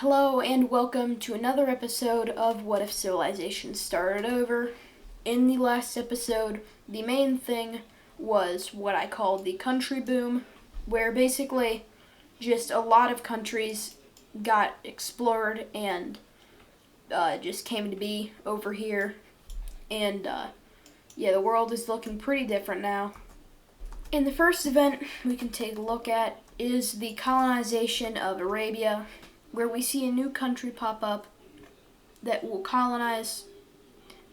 Hello and welcome to another episode of What If Civilization Started Over. In the last episode, the main thing was what I called the country boom, where basically just a lot of countries got explored and just came to be over here. And the world is looking pretty different now. In the first event we can take a look at is the colonization of Arabia, where we see a new country pop up that will colonize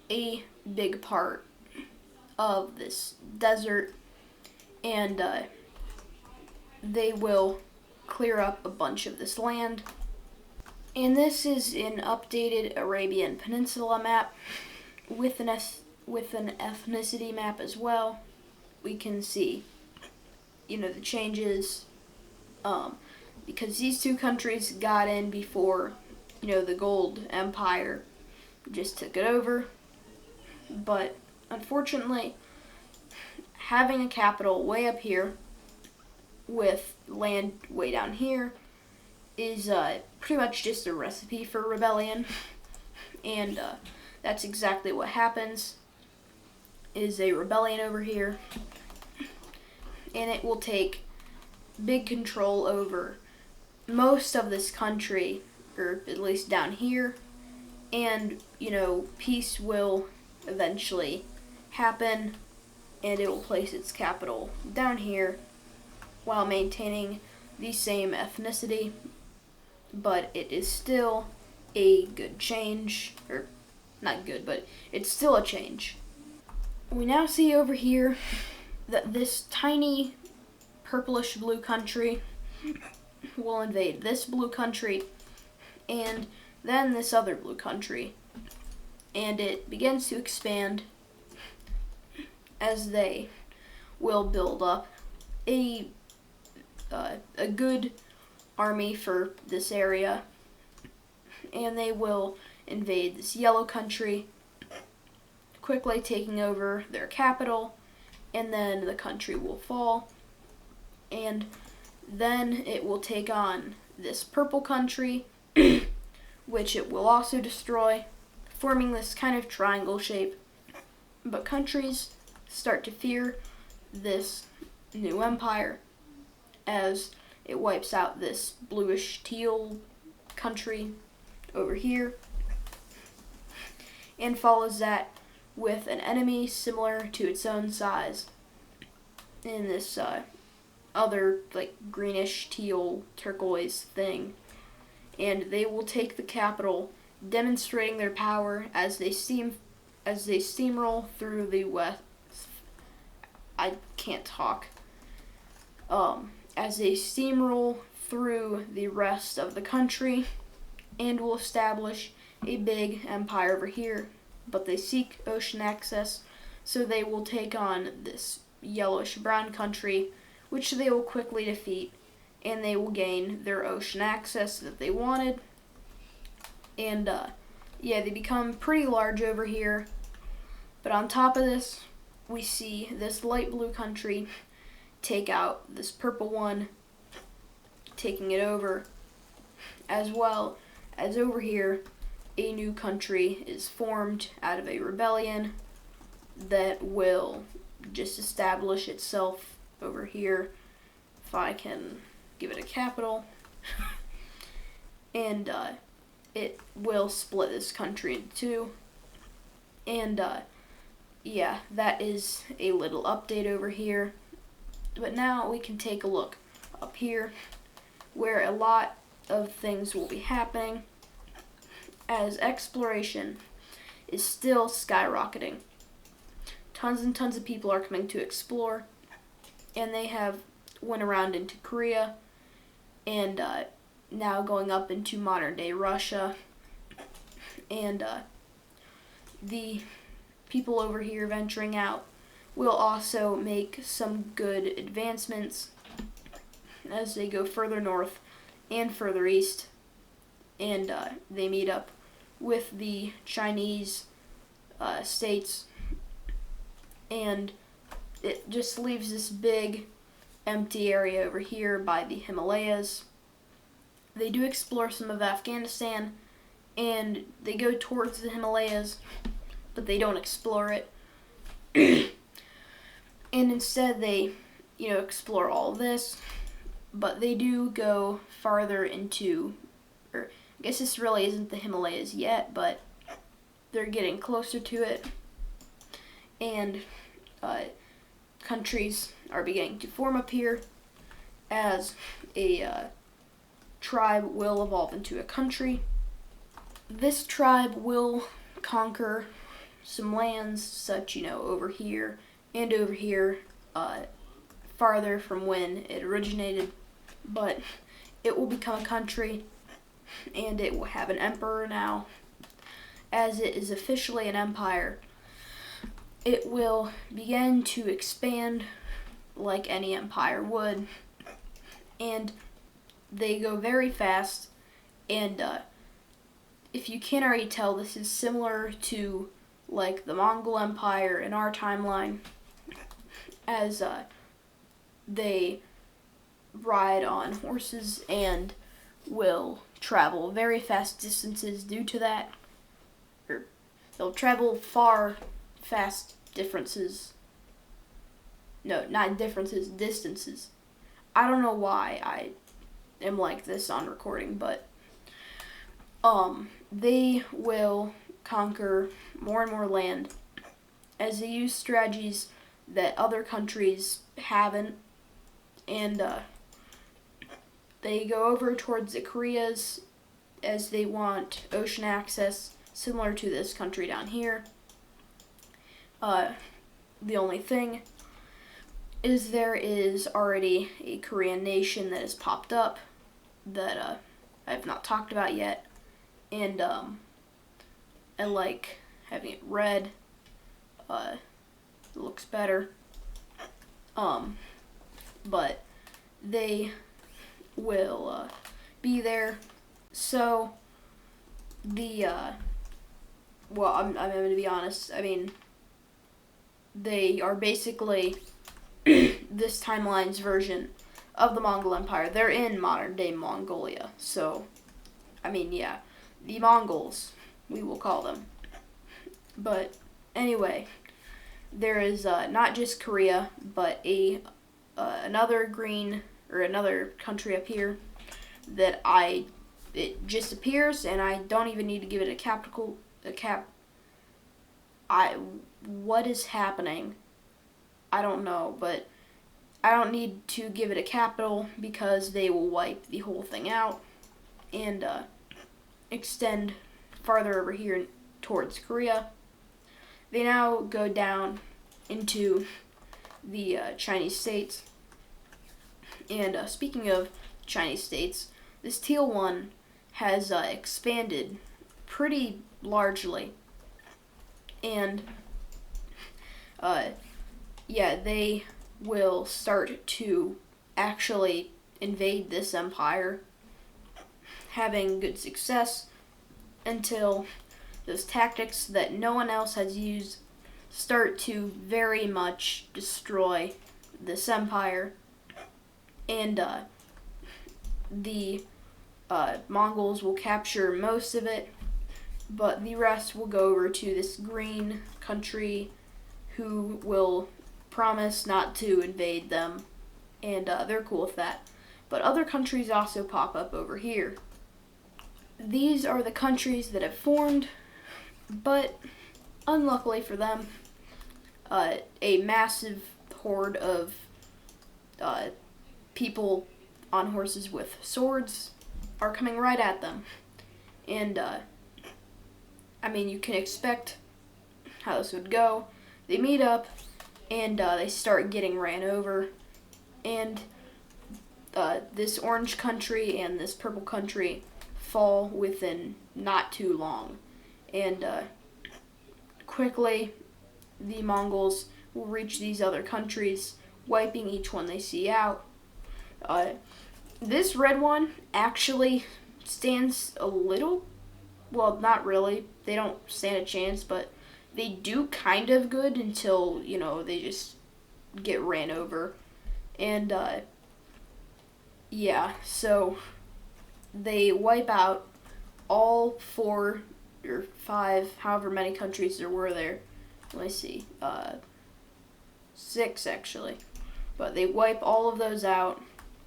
a big part of this desert, and they will clear up a bunch of this land. And this is an updated Arabian Peninsula map with an ethnicity map as well. We can see, the changes, because these two countries got in before, the Gold Empire just took it over. But unfortunately, having a capital way up here with land way down here is pretty much just a recipe for rebellion. And that's exactly what happens, is a rebellion over here. And it will take big control over most of this country, or at least down here, and peace will eventually happen, and it will place its capital down here while maintaining the same ethnicity. But it is still a good change, or not good, but it's still a change. We now see over here that this tiny purplish blue country will invade this blue country and then this other blue country, and it begins to expand as they will build up a good army for this area, and they will invade this yellow country, quickly taking over their capital, and then the country will fall, and then it will take on this purple country, which it will also destroy, forming this kind of triangle shape. But countries start to fear this new empire as it wipes out this bluish teal country over here, and follows that with an enemy similar to its own size in this other greenish teal turquoise thing, and they will take the capital, demonstrating their power as they steamroll through the west. I can't talk. As they steamroll through the rest of the country, and will establish a big empire over here. But they seek ocean access, so they will take on this yellowish-brown country, which they will quickly defeat, and they will gain their ocean access that they wanted. And they become pretty large over here. But on top of this, we see this light blue country take out this purple one, taking it over, as well as over here a new country is formed out of a rebellion that will just establish itself over here, if I can give it a capital, and it will split this country into two. And that is a little update over here. But now we can take a look up here, where a lot of things will be happening, as exploration is still skyrocketing. Tons and tons of people are coming to explore, and they have went around into Korea, and now going up into modern day Russia, and the people over here venturing out will also make some good advancements as they go further north and further east, and they meet up with the Chinese states, and it just leaves this big empty area over here by the Himalayas They do explore some of Afghanistan, and they go towards the Himalayas, but they don't explore it. And instead they, explore all this, but they do go farther into, or I guess this really isn't the Himalayas yet, but they're getting closer to it, and countries are beginning to form up here as a tribe will evolve into a country. This tribe will conquer some lands, such, over here and over here, farther from when it originated, but it will become a country, and it will have an emperor now. As it is officially an empire, it will begin to expand like any empire would, and they go very fast, and if you can't already tell, this is similar to like the Mongol Empire in our timeline, as they ride on horses and will travel very fast distances due to that. Or they'll travel fast distances. No, not differences, distances. I don't know why I am like this on recording, but they will conquer more and more land as they use strategies that other countries haven't, and they go over towards the Koreas as they want ocean access, similar to this country down here. The only thing is there is already a Korean nation that has popped up that I've not talked about yet, and I like having it red. It looks better. But they will be there. So I'm going to be honest. I mean, they are basically this timeline's version of the Mongol Empire. They're in modern day Mongolia. So, I mean, yeah, the Mongols, we will call them. But anyway, there is not just Korea, but another country up here that it just appears, and I don't even need to give it what is happening? I don't know, but I don't need to give it a capital because they will wipe the whole thing out and extend farther over here towards Korea. They now go down into the Chinese states. And speaking of Chinese states, this teal one has expanded pretty largely. And they will start to actually invade this empire, having good success until those tactics that no one else has used start to very much destroy this empire, and the Mongols will capture most of it, but the rest will go over to this green country who will promise not to invade them, and they're cool with that. But other countries also pop up over here. These are the countries that have formed, but unluckily for them, a massive horde of people on horses with swords are coming right at them. And, you can expect how this would go. They meet up, and they start getting ran over, and this orange country and this purple country fall within not too long. And quickly, the Mongols will reach these other countries, wiping each one they see out. This red one actually stands a little, well, not really. They don't stand a chance, but they do kind of good until, they just get ran over. And, so they wipe out all 4 or 5, however many countries there were there. Let me see, 6 actually. But they wipe all of those out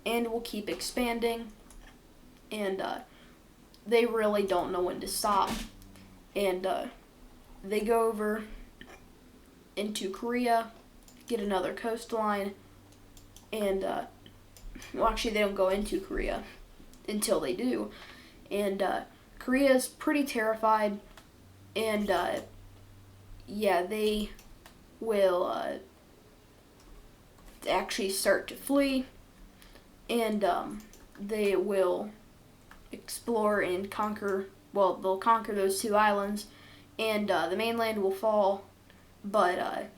and will keep expanding, and they really don't know when to stop. And they go over into Korea, get another coastline, and well, actually, they don't go into Korea until they do. And Korea's pretty terrified, and yeah, they will actually start to flee, and they will explore and conquer. Well, they'll conquer those 2 islands, and the mainland will fall, but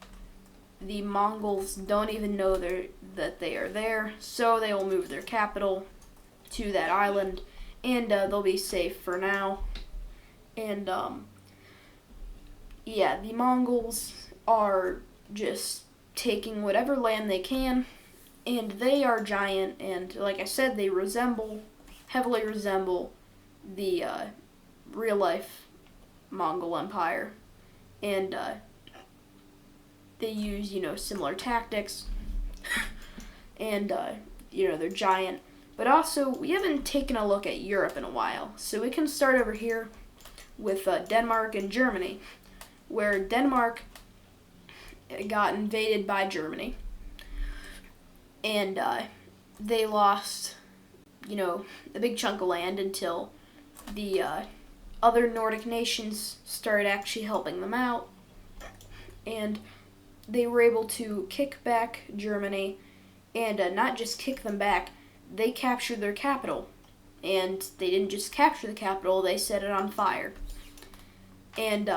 the Mongols don't even know that they are there, so they will move their capital to that island, and they'll be safe for now. And yeah, the Mongols are just taking whatever land they can, and they are giant, and like I said, they heavily resemble the real life Mongol Empire, and they use, similar tactics, and, they're giant. But also, we haven't taken a look at Europe in a while, so we can start over here with Denmark and Germany, where Denmark got invaded by Germany, and they lost, a big chunk of land until the other Nordic nations started actually helping them out, and they were able to kick back Germany, and not just kick them back, they captured their capital. And they didn't just capture the capital, they set it on fire. And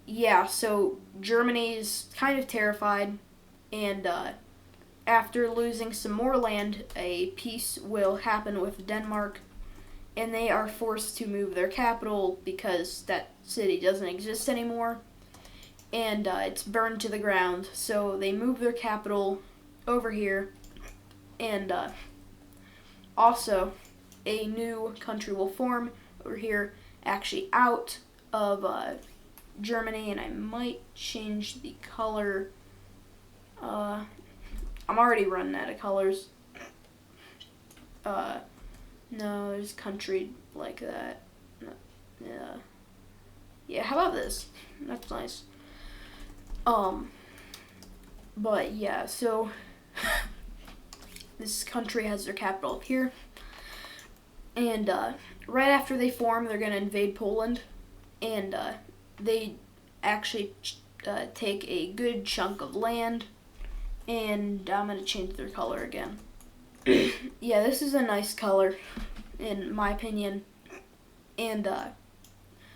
yeah, so Germany's kind of terrified, and after losing some more land, a peace will happen with Denmark, and they are forced to move their capital because that city doesn't exist anymore, and it's burned to the ground. So they move their capital over here, and also a new country will form over here, actually out of Germany, and I might change the color. I'm already running out of colors. No, there's country like that. No, yeah. Yeah, how about this? That's nice. But yeah, so this country has their capital up here. And right after they form, they're going to invade Poland. And they actually take a good chunk of land. And I'm going to change their color again. Yeah, this is a nice color, in my opinion. And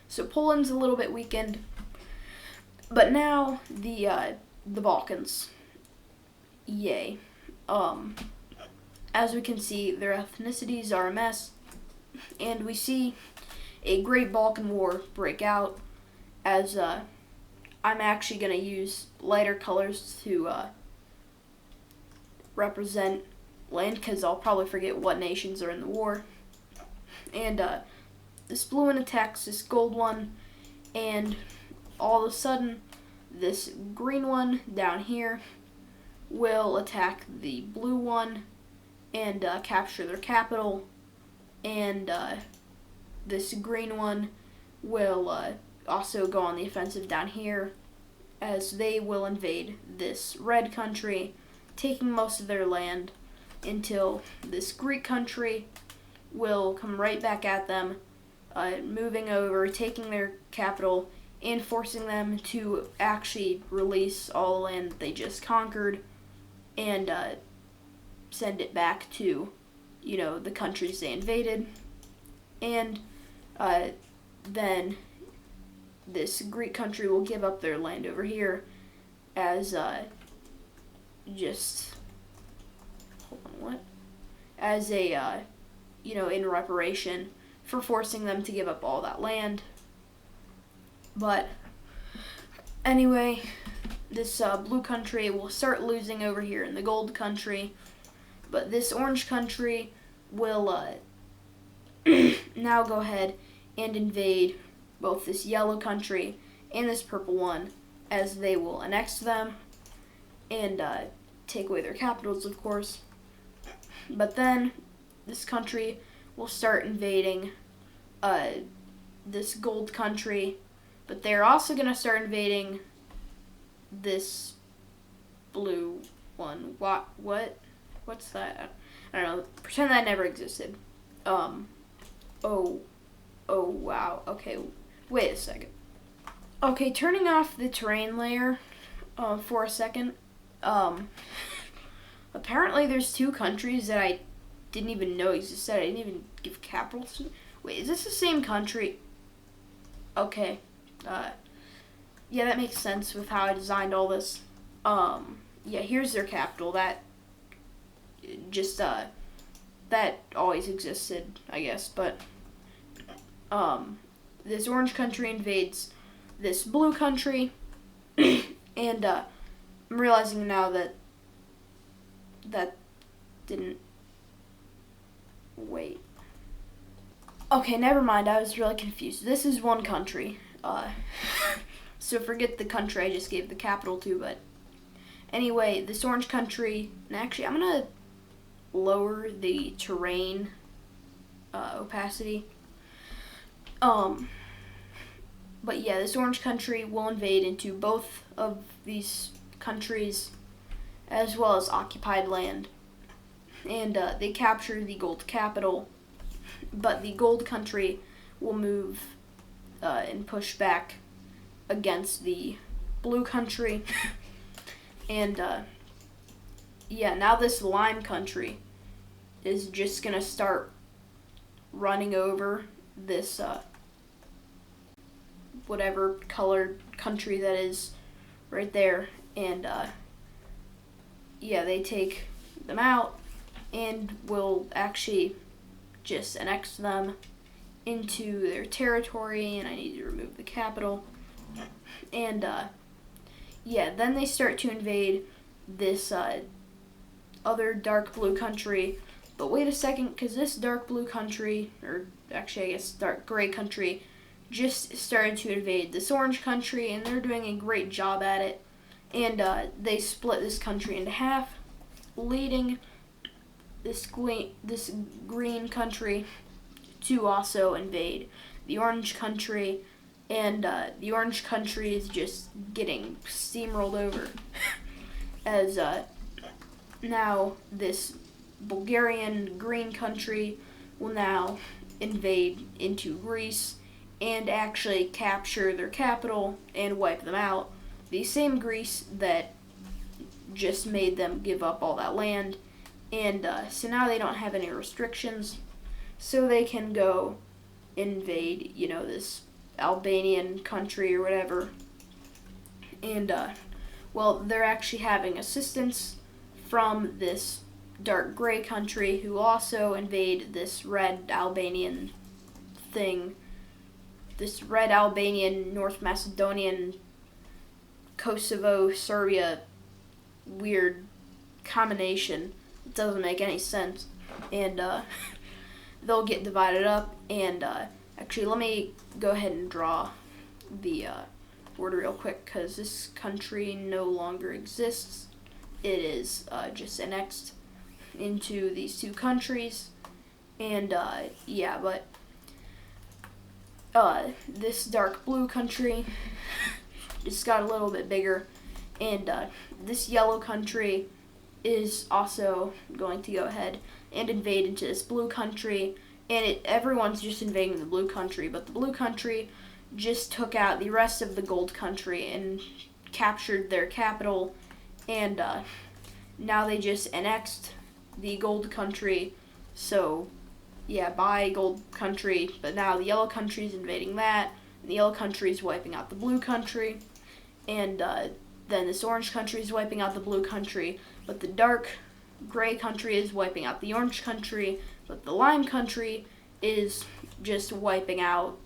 so Poland's a little bit weakened. But now the Balkans. Yay. As we can see, their ethnicities are a mess. And we see a Great Balkan War break out, as I'm actually going to use lighter colors to represent land, because I'll probably forget what nations are in the war. And this blue one attacks this gold one, and all of a sudden this green one down here will attack the blue one and capture their capital, and this green one will also go on the offensive down here, as they will invade this red country, taking most of their land, until this Greek country will come right back at them, moving over, taking their capital, and forcing them to actually release all the land they just conquered, and send it back to, the countries they invaded. And then this Greek country will give up their land over here as as a in reparation for forcing them to give up all that land. But anyway, this blue country will start losing over here in the gold country, but this orange country will now go ahead and invade both this yellow country and this purple one, as they will annex them and take away their capitals, of course. But then this country will start invading this gold country, but they're also going to start invading this blue one. What's that? I don't know. Pretend that never existed. Oh wow. Okay, wait a second. Okay, turning off the terrain layer for a second. Apparently there's two countries that I didn't even know existed. I didn't even give capitals to. Wait, is this the same country? Okay. Yeah, that makes sense with how I designed all this. Yeah, here's their capital. That just that always existed, I guess. But this orange country invades this blue country, and I'm realizing now that didn't wait. Okay, never mind. I was really confused. This is one country. So forget the country I just gave the capital to, but anyway, this orange country, and actually I'm going to lower the terrain opacity. But yeah, this orange country will invade into both of these countries as well as occupied land. And they capture the gold capital, but the gold country will move and push back against the blue country. And yeah, now this lime country is just gonna start running over this whatever colored country that is right there, and yeah, they take them out and will actually just annex them into their territory, and I need to remove the capital. And yeah, then they start to invade this other dark blue country. But wait a second, because this dark blue country, or actually I guess dark gray country, just started to invade this orange country, and they're doing a great job at it. And they split this country into half, leading this green country to also invade the orange country, and the orange country is just getting steamrolled over as now this Bulgarian green country will now invade into Greece and actually capture their capital and wipe them out. The same Greece that just made them give up all that land. And so now they don't have any restrictions, so they can go invade, this Albanian country or whatever. And, well, they're actually having assistance from this dark gray country who also invade this red Albanian thing, this red Albanian, North Macedonian, Kosovo, Serbia weird combination. It doesn't make any sense. And they'll get divided up. And actually, let me go ahead and draw the border real quick, because this country no longer exists. It is just annexed into these two countries. And yeah, but this dark blue country just got a little bit bigger, and this yellow country is also going to go ahead and invade into this blue country, and everyone's just invading the blue country, but the blue country just took out the rest of the gold country and captured their capital, and now they just annexed the gold country. So yeah, bye gold country, but now the yellow country is invading that, and the yellow country is wiping out the blue country, and then this orange country is wiping out the blue country, but the dark gray country is wiping out the orange country, but the lime country is just wiping out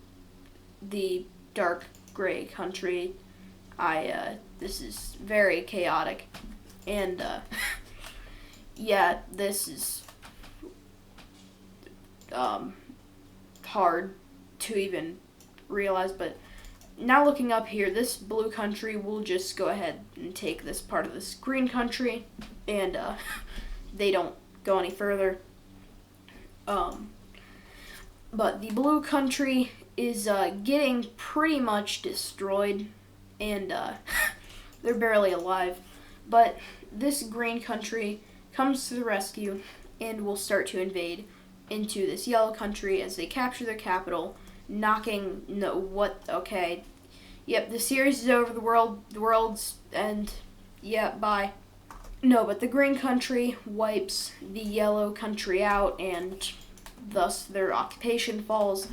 the dark gray country. This is very chaotic, and yeah, this is hard to even realize, but now looking up here, this blue country will just go ahead and take this part of this green country, and they don't go any further. But the blue country is getting pretty much destroyed, and they're barely alive. But this green country comes to the rescue and will start to invade into this yellow country as they capture their capital, knocking yep, the series is over, the world's end, yeah, bye. No, but the green country wipes the yellow country out, and thus their occupation falls,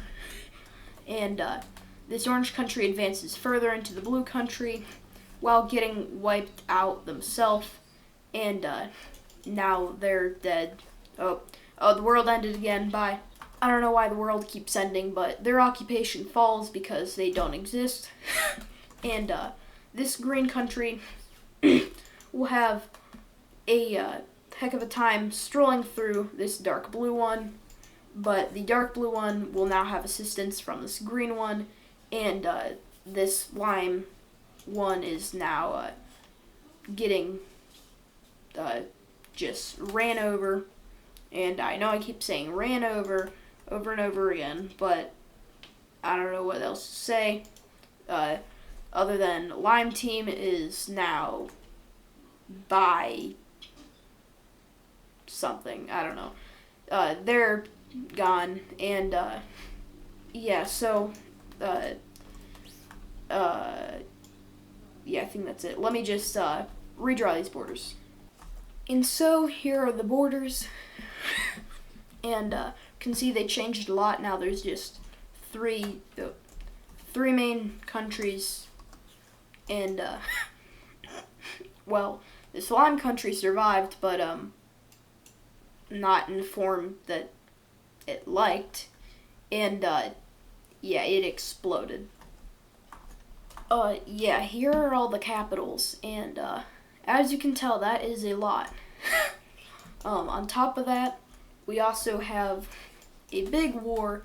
and this orange country advances further into the blue country while getting wiped out themselves, and now they're dead. Oh, the world ended again, bye. I don't know why the world keeps ending, but their occupation falls because they don't exist. And this green country will have a heck of a time strolling through this dark blue one, but the dark blue one will now have assistance from this green one, and this lime one is now getting just ran over. And I know I keep saying ran over and over again, but I don't know what else to say other than Lime Team is now by something. I don't know. They're gone, and yeah, so yeah, I think that's it. Let me just redraw these borders. And so here are the borders. And you can see they changed a lot. Now there's just three main countries, and well, this lime country survived, but not in the form that it liked, and yeah, it exploded. Yeah, here are all the capitals, and as you can tell, that is a lot. On top of that, we also have a big war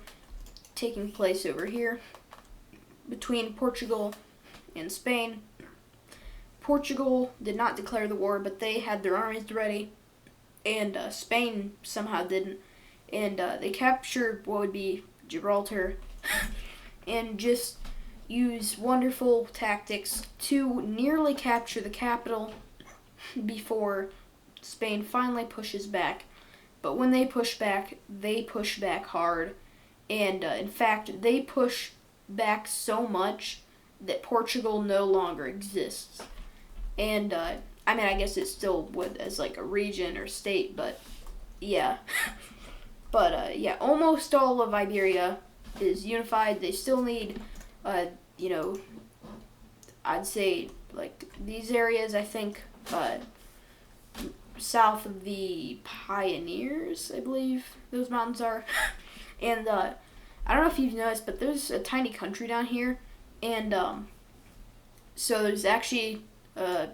taking place over here between Portugal and Spain. Portugal did not declare the war, but they had their armies ready, and Spain somehow didn't, and they captured what would be Gibraltar, and just use wonderful tactics to nearly capture the capital before Spain finally pushes back. But when they push back hard, and in fact, they push back so much that Portugal no longer exists. And I mean, I guess it still would as like a region or state, but yeah. But yeah, almost all of Iberia is unified. They still need, you know, I'd say like these areas, I think, south of the Pioneers, I believe those mountains are. And I don't know if you've noticed, but there's a tiny country down here, and so there's actually a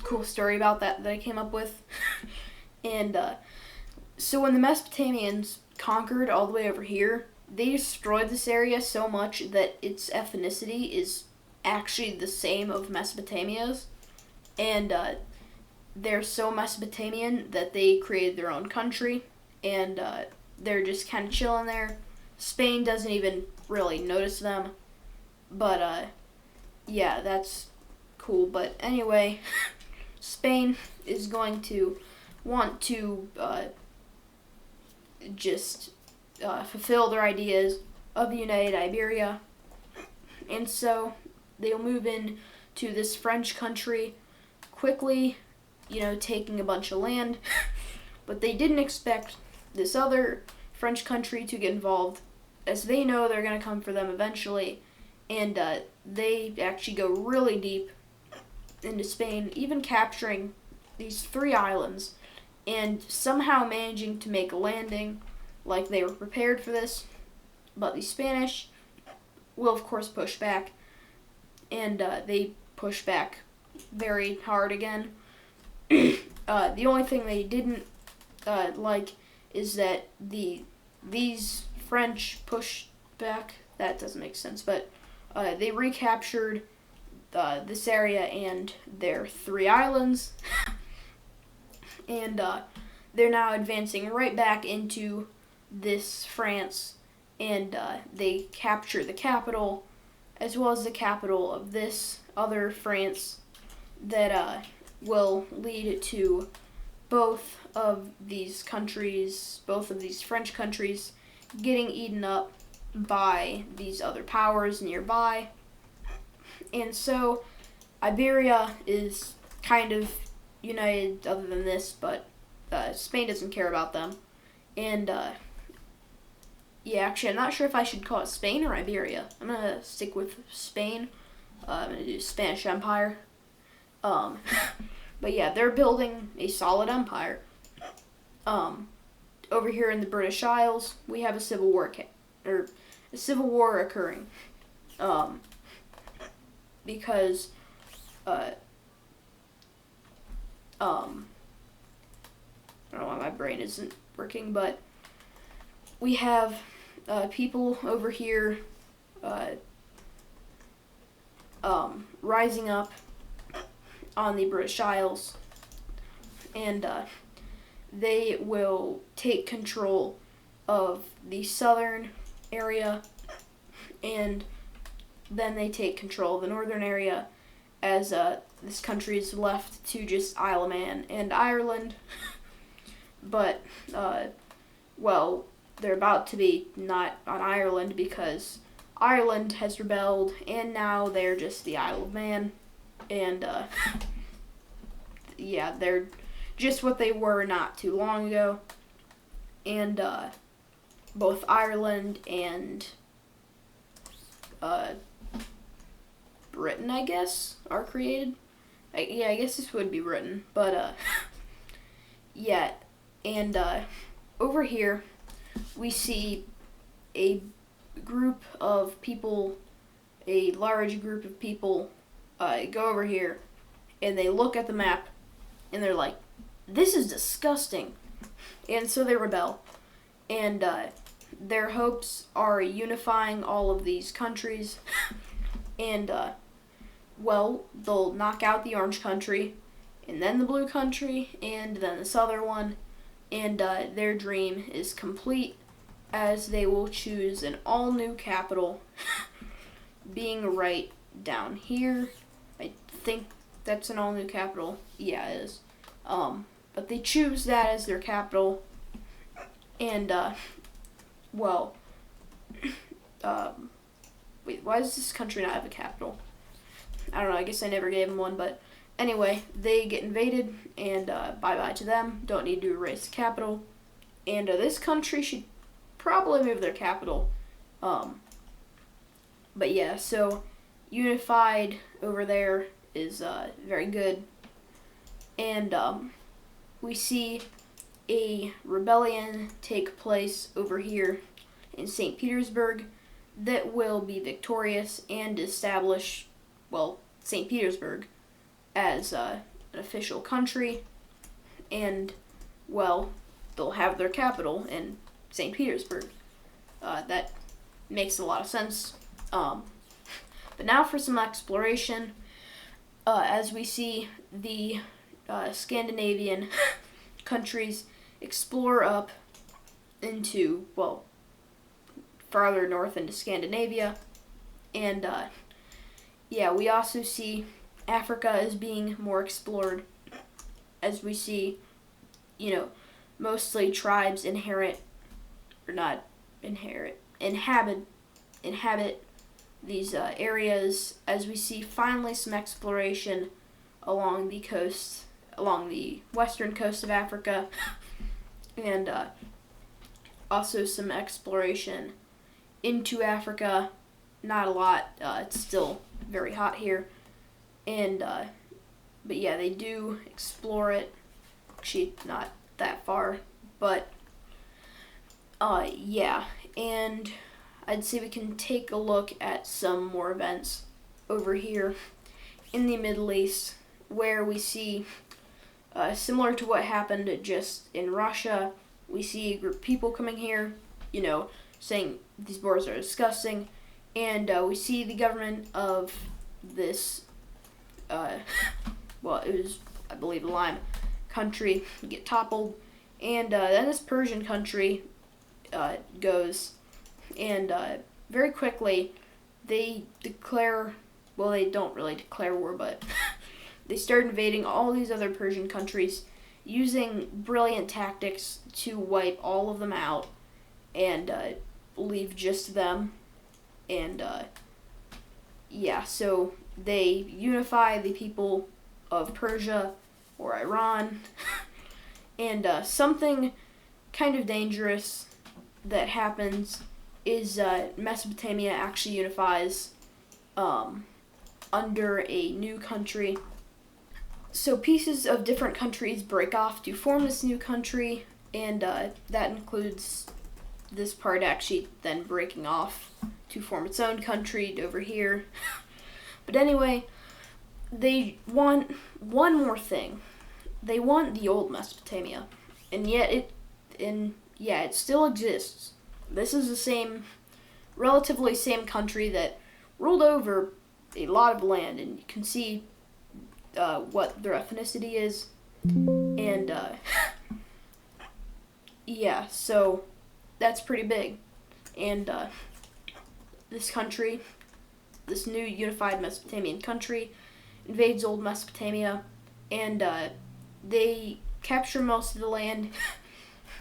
cool story about that I came up with. And so when the Mesopotamians conquered all the way over here, they destroyed this area so much that its ethnicity is actually the same of Mesopotamia's, and they're so Mesopotamian that they created their own country, and they're just kind of chilling there. Spain doesn't even really notice them, but yeah, that's cool. But anyway, Spain is going to want to just fulfill their ideas of the United Iberia, and so they'll move in to this French country quickly, you know, taking a bunch of land. But they didn't expect this other French country to get involved, as they know they're going to come for them eventually, and they actually go really deep into Spain, even capturing these 3 islands, and somehow managing to make a landing like they were prepared for this. But the Spanish will, of course, push back, and they push back very hard again. The only thing they didn't like is that these French pushed back. That doesn't make sense, but they recaptured this area and their 3 islands, and they're now advancing right back into this France, and they capture the capital, as well as the capital of this other France, that will lead to both of these French countries, getting eaten up by these other powers nearby. And so Iberia is kind of united other than this, but Spain doesn't care about them. And actually, I'm not sure if I should call it Spain or Iberia. I'm going to stick with Spain. I'm going to do Spanish Empire. But yeah, they're building a solid empire. Over here in the British Isles, we have a civil war occurring. Because I don't know why my brain isn't working, but we have people over here rising up on the British Isles, and they will take control of the southern area, and then they take control of the northern area, as this country is left to just Isle of Man and Ireland. But, they're about to be not on Ireland, because Ireland has rebelled, and now they're just the Isle of Man. And, they're just what they were not too long ago. And, both Ireland and, Britain, I guess, are created. I guess this would be Britain. But, and, over here, we see a large group of people, go over here, and they look at the map, and they're like, this is disgusting. And so they rebel. And their hopes are unifying all of these countries. And, they'll knock out the orange country, and then the blue country, and then the southern one. And their dream is complete, as they will choose an all-new capital, being right down here. I think that's an all-new capital. Yeah, it is. But they choose that as their capital, and, wait, why does this country not have a capital? I don't know, I guess I never gave them one, but anyway, they get invaded, and bye-bye to them. Don't need to erase the capital. And this country should probably move their capital. But yeah, so unified over there is very good. And we see a rebellion take place over here in St. Petersburg that will be victorious and establish, St. Petersburg as an official country, and, they'll have their capital in St. Petersburg. That makes a lot of sense. But now for some exploration. As we see the Scandinavian countries explore up into, farther north into Scandinavia. And, we also see Africa as being more explored, as we see, mostly tribes inhabit these areas, as we see finally some exploration along the western coast of Africa, and also some exploration into Africa. Not a lot, it's still very hot here, and but yeah, they do explore it. Actually, not that far, but and I'd say we can take a look at some more events over here in the Middle East, where we see, similar to what happened just in Russia, we see a group of people coming here, saying these borders are disgusting. And we see the government of this, well, it was, I believe, Lime country get toppled. And then this Persian country goes, and very quickly they declare, well, they don't really declare war, but they start invading all these other Persian countries using brilliant tactics to wipe all of them out and leave just them. And yeah, so they unify the people of Persia or Iran. And something kind of dangerous that happens is Mesopotamia actually unifies under a new country. So pieces of different countries break off to form this new country, and that includes this part actually then breaking off to form its own country over here. But anyway, they want one more thing. They want the old Mesopotamia, and yet it still exists. This is the same, relatively same country that ruled over a lot of land, and you can see what their ethnicity is, and yeah, so that's pretty big. And this country, this new unified Mesopotamian country, invades old Mesopotamia, and they capture most of the land,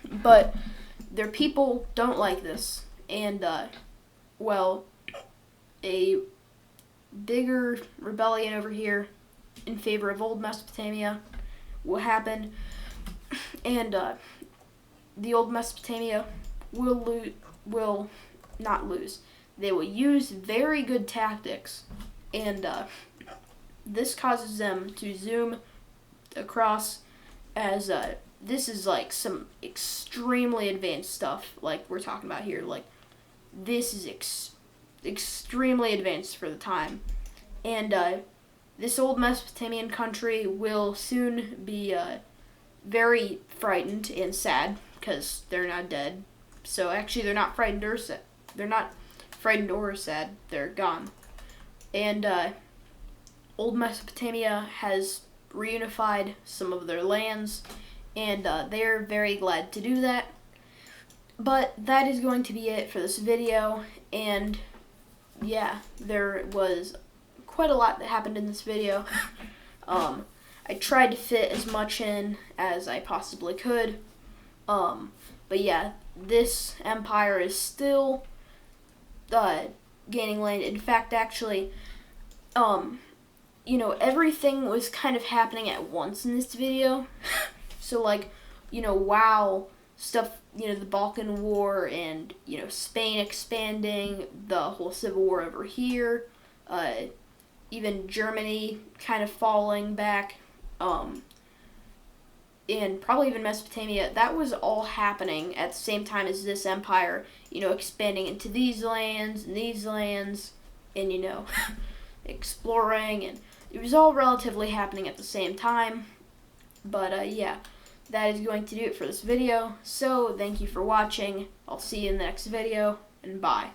but their people don't like this, and well, a bigger rebellion over here in favor of old Mesopotamia will happen, and the old Mesopotamia will not lose. They will use very good tactics, and this causes them to zoom across, as this is like some extremely advanced stuff like we're talking about here. Like, this is extremely advanced for the time, and this old Mesopotamian country will soon be very frightened and sad because they're not dead. So actually, they're not frightened or sad. They're not frightened or sad. They're gone. And old Mesopotamia has reunified some of their lands, and they're very glad to do that. But that is going to be it for this video, and yeah, there was quite a lot that happened in this video. I tried to fit as much in as I possibly could, but yeah, this empire is still gaining land. In fact, actually, everything was kind of happening at once in this video. So, like, while stuff, the Balkan War and, Spain expanding, the whole Civil War over here, even Germany kind of falling back, and probably even Mesopotamia, that was all happening at the same time as this empire, expanding into these lands, and exploring, and it was all relatively happening at the same time. But yeah, that is going to do it for this video. So thank you for watching. I'll see you in the next video, and bye.